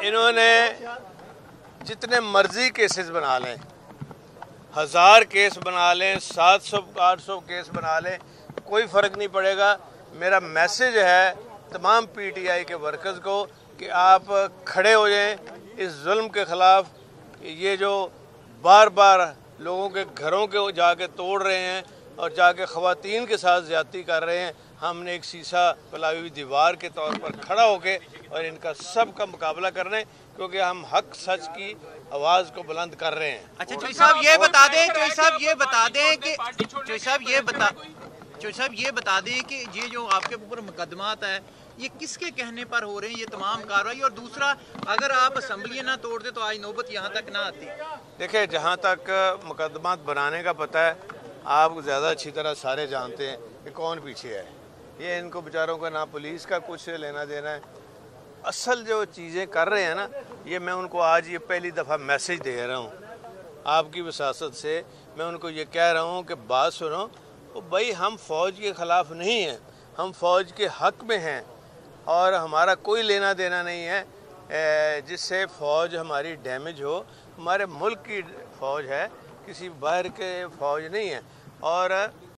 इन्होंने जितने मर्जी केसेस बना लें, 1000 केस बना लें, 700-800 केस बना लें, कोई फ़र्क नहीं पड़ेगा। मेरा मैसेज है तमाम पीटीआई के वर्कर्स को कि आप खड़े हो जाएं इस जुल्म के ख़िलाफ़। ये जो बार बार लोगों के घरों के जाके तोड़ रहे हैं और जाके ख़वातीन के साथ ज़्यादती कर रहे हैं, हमने एक शीशा फैलाई हुई दीवार के तौर पर खड़ा होके और इनका सब का मुकाबला कर रहे हैं, क्योंकि हम हक सच की आवाज़ को बुलंद कर रहे हैं। अच्छा चौधरी साहब ये बता दें, चौधरी साहब ये बता दें कि चौधरी साहब ये बता दें कि ये जो आपके ऊपर मुकदमात है ये किसके कहने पर हो रहे हैं, ये तमाम कार्रवाई? और दूसरा, अगर आप असम्बली ना तोड़ते तो आज नौबत यहाँ तक ना आती। देखिए, जहाँ तक मुकदमात बनाने का पता है, आप ज़्यादा अच्छी तरह सारे जानते हैं कि कौन पीछे है। ये इनको बेचारों का ना पुलिस का कुछ लेना देना है। असल जो चीज़ें कर रहे हैं ना, ये मैं उनको आज ये पहली दफ़ा मैसेज दे रहा हूँ आपकी वसासत से। मैं उनको ये कह रहा हूँ कि बात सुनो, तो भाई हम फ़ौज के ख़िलाफ़ नहीं हैं, हम फ़ौज के हक़ में हैं और हमारा कोई लेना देना नहीं है जिससे फ़ौज हमारी डैमेज हो। हमारे मुल्क की फ़ौज है, किसी बाहर के फ़ौज नहीं है। और